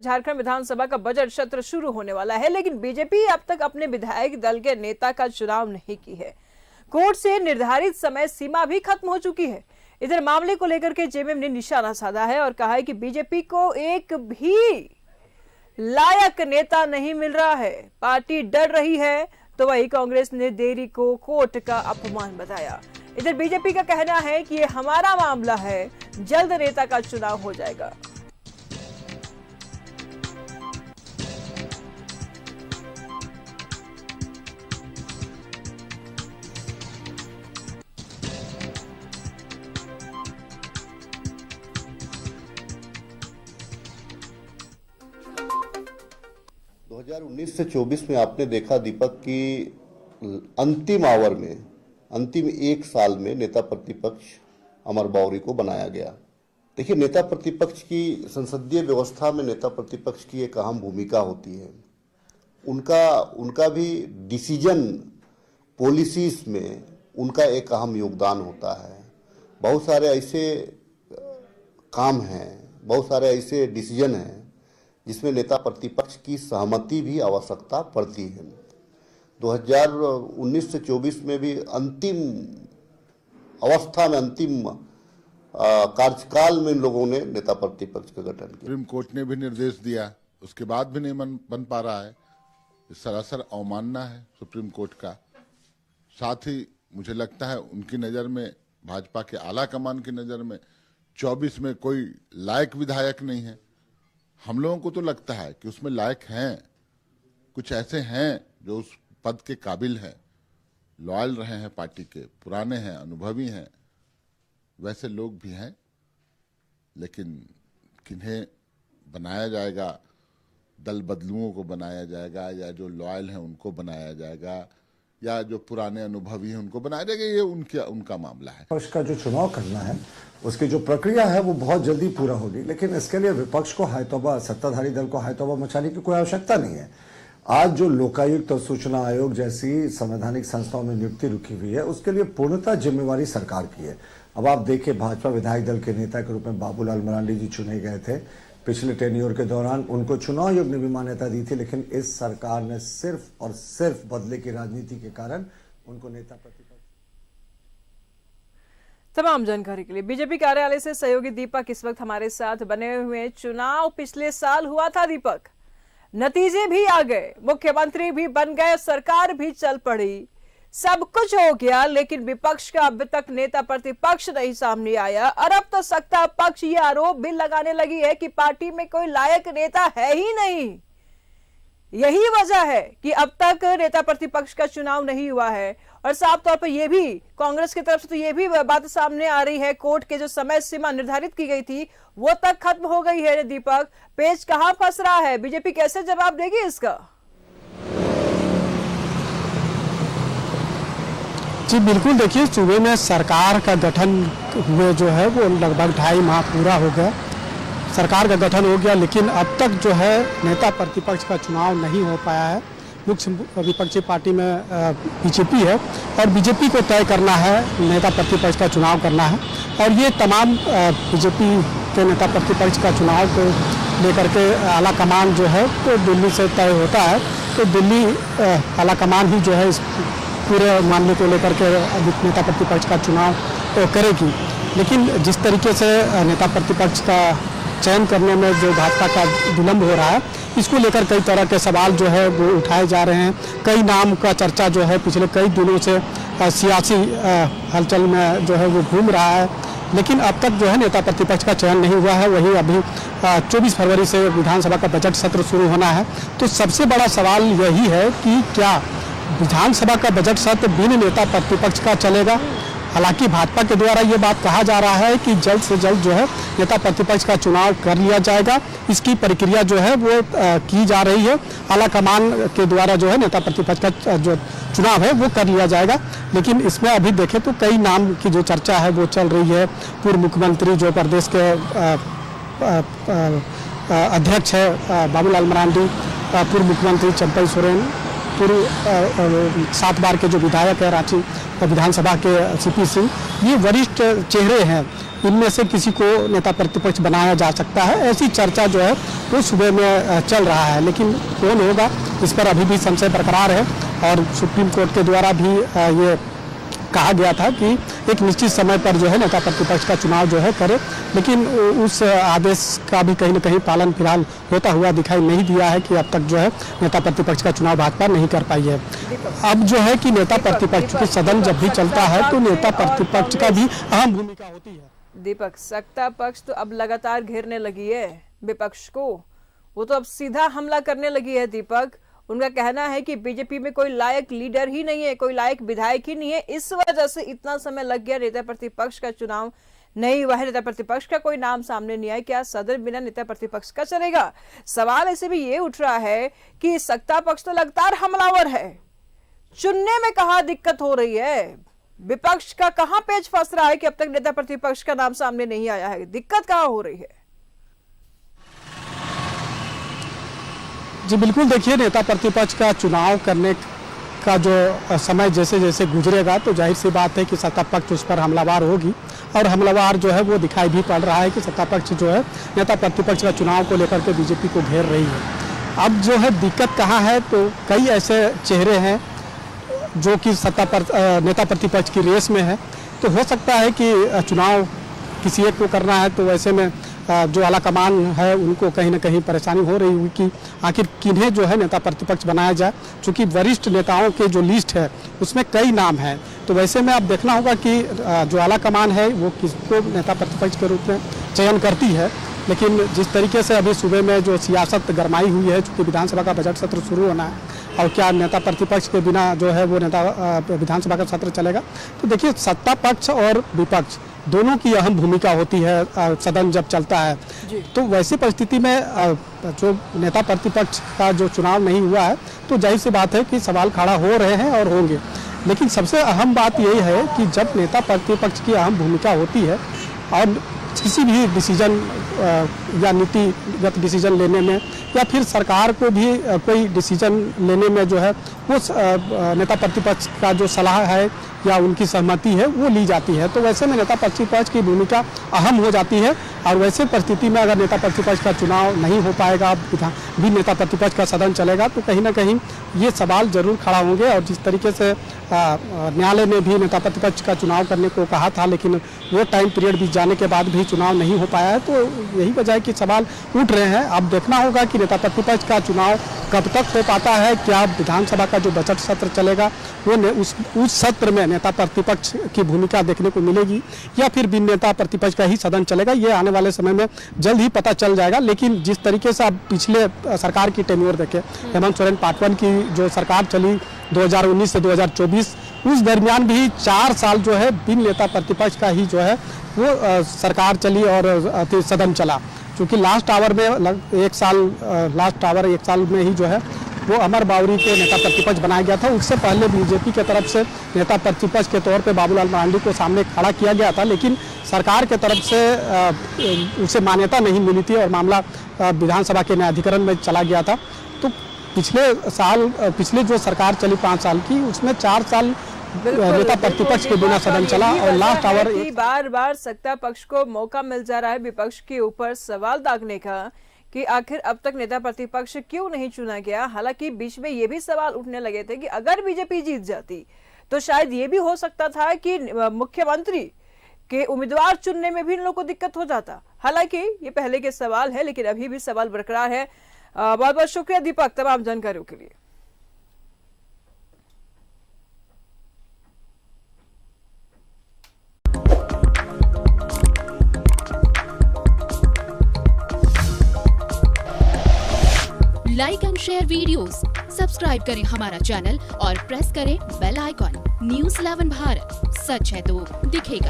झारखंड विधानसभा का बजट सत्र शुरू होने वाला है, लेकिन बीजेपी अब तक अपने विधायक दल के नेता का चुनाव नहीं की है। कोर्ट से निर्धारित समय सीमा भी खत्म हो चुकी है। इधर मामले को लेकर के जेएमएम ने निशाना साधा है और कहा है कि बीजेपी को एक भी लायक नेता नहीं मिल रहा है। पार्टी डर रही है, तो वही कांग्रेस ने देरी को कोर्ट का अपमान बताया। इधर बीजेपी का कहना है कि ये हमारा मामला है, जल्द नेता का चुनाव हो जाएगा। से 24 में आपने देखा दीपक की अंतिम आवर में, अंतिम एक साल में नेता प्रतिपक्ष अमर बावरी को बनाया गया। देखिए, नेता प्रतिपक्ष की संसदीय व्यवस्था में नेता प्रतिपक्ष की एक अहम भूमिका होती है। उनका भी डिसीजन पॉलिसीज में उनका एक अहम योगदान होता है। बहुत सारे ऐसे काम हैं, बहुत सारे ऐसे डिसीजन हैं जिसमें नेता प्रतिपक्ष की सहमति भी आवश्यकता पड़ती है। 2019 से 24 में भी अंतिम अवस्था में, अंतिम कार्यकाल में इन लोगों ने नेता प्रतिपक्ष का गठन किया। सुप्रीम कोर्ट ने भी निर्देश दिया, उसके बाद भी नहीं बन पा रहा है। सरासर अवमानना है सुप्रीम कोर्ट का। साथ ही मुझे लगता है उनकी नज़र में, भाजपा के आला कमान की नज़र में 24 में कोई लायक विधायक नहीं है। हम लोगों को तो लगता है कि उसमें लायक हैं, कुछ ऐसे हैं जो उस पद के काबिल हैं, लॉयल रहे हैं पार्टी के, पुराने हैं, अनुभवी हैं, वैसे लोग भी हैं। लेकिन किन्हें बनाया जाएगा, दल बदलुओं को बनाया जाएगा, या जो लॉयल हैं उनको बनाया जाएगा, या जो पुराने अनुभवी हैं उनको बनाया जाएगा, ये उनका मामला है। विपक्ष का जो चुनाव करना है उसकी जो प्रक्रिया है वो बहुत जल्दी पूरा होगी, लेकिन इसके लिए विपक्ष को हायतौबा, सत्ताधारी दल को हायतौबा मचाने की कोई आवश्यकता नहीं है। आज जो लोकायुक्त और सूचना आयोग जैसी संवैधानिक संस्थाओं में नियुक्ति रुकी हुई है, उसके लिए पूर्णतः जिम्मेवारी सरकार की है। अब आप देखिए, भाजपा विधायक दल के नेता के रूप में बाबूलाल मरांडी जी चुने गए थे। पिछले टेन्योर के दौरान उनको चुनाव आयोग ने भी मान्यता दी थी, लेकिन इस सरकार ने सिर्फ और सिर्फ बदले की राजनीति के कारण उनको नेता प्रतिपक्ष। तमाम जानकारी के लिए बीजेपी कार्यालय से सहयोगी दीपक इस वक्त हमारे साथ बने हुए। चुनाव पिछले साल हुआ था दीपक, नतीजे भी आ गए, मुख्यमंत्री भी बन गए, सरकार भी चल पड़ी, सब कुछ हो गया, लेकिन विपक्ष का अब तक नेता प्रतिपक्ष नहीं सामने आया। और अब तो सत्ता पक्ष ये आरोप भी लगाने लगी है कि पार्टी में कोई लायक नेता है ही नहीं। यही वजह है कि अब तक नेता प्रतिपक्ष का चुनाव नहीं हुआ है। और साफ तौर पर यह भी कांग्रेस की तरफ से तो यह भी बात सामने आ रही है, कोर्ट के जो समय सीमा निर्धारित की गई थी वो तक खत्म हो गई है। दीपक, पेच कहां फंस रहा है, बीजेपी कैसे जवाब देगी इसका? जी बिल्कुल, देखिए, सूबे में सरकार का गठन हुए जो है वो लगभग 2.5 माह पूरा हो गया, सरकार का गठन हो गया, लेकिन अब तक जो है नेता प्रतिपक्ष का चुनाव नहीं हो पाया है। मुख्य विपक्षी पार्टी में बीजेपी है और बीजेपी को तय करना है नेता प्रतिपक्ष का चुनाव करना है। और ये तमाम बीजेपी के नेता प्रतिपक्ष का चुनाव को लेकर के आला कमान जो है तो दिल्ली से तय होता है, तो दिल्ली आला कमान ही जो है इस पूरे मामले को लेकर के नेता प्रतिपक्ष का चुनाव करेगी। लेकिन जिस तरीके से नेता प्रतिपक्ष का चयन करने में जो भाजपा का विलंब हो रहा है, इसको लेकर कई तरह के सवाल जो है वो उठाए जा रहे हैं। कई नाम का चर्चा जो है पिछले कई दिनों से सियासी हलचल में जो है वो घूम रहा है, लेकिन अब तक जो है नेता प्रतिपक्ष का चयन नहीं हुआ है। वही अभी 24 फरवरी से विधानसभा का बजट सत्र शुरू होना है, तो सबसे बड़ा सवाल यही है कि क्या विधानसभा का बजट सत्र बिना नेता प्रतिपक्ष का चलेगा। हालांकि भाजपा के द्वारा ये बात कहा जा रहा है कि जल्द से जल्द जो है नेता प्रतिपक्ष का चुनाव कर लिया जाएगा, इसकी प्रक्रिया जो है वो की जा रही है। आला कमान के द्वारा जो है नेता प्रतिपक्ष का जो चुनाव है वो कर लिया जाएगा। लेकिन इसमें अभी देखें तो कई नाम की जो चर्चा है वो चल रही है। पूर्व मुख्यमंत्री जो प्रदेश के अध्यक्ष है बाबूलाल मरांडी, पूर्व मुख्यमंत्री चंपई सोरेन, पूर्व 7 बार के जो विधायक है रांची विधानसभा के सीपी सिंह, ये वरिष्ठ चेहरे हैं, इनमें से किसी को नेता प्रतिपक्ष बनाया जा सकता है, ऐसी चर्चा जो है वो सुबह में चल रहा है। लेकिन कौन होगा इस पर अभी भी संशय बरकरार है और सुप्रीम कोर्ट के द्वारा भी ये कहा गया था कि एक निश्चित समय पर जो है नेता प्रतिपक्ष का चुनाव जो है करे, लेकिन उस आदेश का भी कहीं न कहीं पालन फिलहाल होता हुआ दिखाई नहीं दिया है कि अब तक जो है नेता प्रतिपक्ष का चुनाव भाजपा नहीं कर पाई है। अब जो है कि नेता प्रतिपक्ष के सदन जब भी चलता है तो नेता प्रतिपक्ष का भी अहम भूमिका होती है। दीपक, सत्ता पक्ष तो अब लगातार घेरने लगी है विपक्ष को, वो तो अब सीधा हमला करने लगी है। दीपक, उनका कहना है कि बीजेपी में कोई लायक लीडर ही नहीं है, कोई लायक विधायक ही नहीं है, इस वजह से इतना समय लग गया, नेता प्रतिपक्ष का चुनाव नहीं हुआ है, नेता प्रतिपक्ष का कोई नाम सामने नहीं आया। क्या सदन बिना नेता प्रतिपक्ष का चलेगा? सवाल ऐसे भी ये उठ रहा है कि सत्ता पक्ष तो लगातार हमलावर है, चुनने में कहां दिक्कत हो रही है? विपक्ष का कहां पेच फंस रहा है कि अब तक नेता प्रतिपक्ष का नाम सामने नहीं आया है? दिक्कत कहां हो रही है? जी बिल्कुल, देखिए नेता प्रतिपक्ष का चुनाव करने का जो समय जैसे जैसे गुजरेगा तो जाहिर सी बात है कि सत्ता पक्ष उस पर हमलावर होगी और हमलावर जो है वो दिखाई भी पड़ रहा है कि सत्ता पक्ष जो है नेता प्रतिपक्ष का चुनाव को लेकर के बीजेपी को घेर रही है। अब जो है दिक्कत कहाँ है, तो कई ऐसे चेहरे हैं जो कि नेता प्रतिपक्ष की रेस में है, तो हो सकता है कि चुनाव किसी एक को करना है तो वैसे में जो आला कमान है उनको कहीं ना कहीं परेशानी हो रही हुई कि आखिर किन्हें जो है नेता प्रतिपक्ष बनाया जाए, क्योंकि वरिष्ठ नेताओं के जो लिस्ट है उसमें कई नाम हैं। तो वैसे में अब देखना होगा कि जो आला कमान है वो किसको नेता प्रतिपक्ष के रूप में चयन करती है। लेकिन जिस तरीके से अभी सुबह में जो सियासत गरमाई हुई है, चूँकि विधानसभा का बजट सत्र शुरू होना है और क्या नेता प्रतिपक्ष के बिना जो है वो विधानसभा का सत्र चलेगा, तो देखिए सत्ता पक्ष और विपक्ष दोनों की अहम भूमिका होती है सदन जब चलता है। तो वैसी परिस्थिति में जो नेता प्रतिपक्ष का जो चुनाव नहीं हुआ है तो जाहिर सी बात है कि सवाल खड़ा हो रहे हैं और होंगे। लेकिन सबसे अहम बात यही है कि जब नेता प्रतिपक्ष की अहम भूमिका होती है और किसी भी डिसीजन या नीतिगत डिसीजन लेने में या फिर सरकार को भी कोई डिसीजन लेने में जो है वो नेता प्रतिपक्ष का जो सलाह है या उनकी सहमति है वो ली जाती है। तो वैसे में नेता प्रतिपक्ष की भूमिका अहम हो जाती है और वैसे परिस्थिति में अगर नेता प्रतिपक्ष का चुनाव नहीं हो पाएगा, भी नेता प्रतिपक्ष का सदन चलेगा, तो कहीं ना कहीं ये सवाल जरूर खड़ा होंगे। और जिस तरीके से न्यायालय ने भी नेता प्रतिपक्ष का चुनाव करने को कहा था, लेकिन वो टाइम पीरियड बीत जाने के बाद भी चुनाव नहीं हो पाया है, तो यही वजह है कि सवाल उठ रहे हैं। अब देखना होगा कि नेता प्रतिपक्ष का चुनाव कब तक हो पाता है। क्या विधानसभा का जो बजट सत्र चलेगा वो उस सत्र में नेता प्रतिपक्ष की भूमिका देखने को मिलेगी या फिर बिन नेता प्रतिपक्ष का ही सदन चलेगा, ये आने वाले समय में जल्द ही पता चल जाएगा। लेकिन जिस तरीके से अब पिछले सरकार की टेन्योर देखें, हेमंत सोरेन पाटवन की जो सरकार चली 2019 से 2024, उस दरमियान भी 4 साल जो है बिन नेता प्रतिपक्ष का ही जो है वो सरकार चली और सदन चला। क्योंकि लास्ट आवर में एक साल में ही जो है वो अमर बावरी को नेता प्रतिपक्ष बनाया गया था। उससे पहले बीजेपी के तरफ से नेता प्रतिपक्ष के तौर पे बाबूलाल मरांडी को सामने खड़ा किया गया था, लेकिन सरकार के तरफ से उसे मान्यता नहीं मिली थी और मामला विधानसभा के न्यायाधिकरण में चला गया था। तो पिछले जो सरकार चली 5 साल की, उसमें 4 साल नेता प्रतिपक्ष के बिना सदन चला और लास्ट आवर बार बार सत्ता पक्ष को मौका मिल जा रहा है विपक्ष के ऊपर सवाल दागने का कि आखिर अब तक नेता प्रतिपक्ष क्यों नहीं चुना गया। हालांकि बीच में ये भी सवाल उठने लगे थे कि अगर बीजेपी जीत जाती तो शायद ये भी हो सकता था कि मुख्यमंत्री के उम्मीदवार चुनने में भी इन लोगों को दिक्कत हो जाता। हालांकि ये पहले के सवाल है, लेकिन अभी भी सवाल बरकरार है। बहुत बहुत शुक्रिया दीपक तमाम जानकारियों के लिए। Like and share videos, subscribe करें हमारा चैनल और प्रेस करें बेल आइकॉन। News 11 भारत, सच है तो दिखेगा।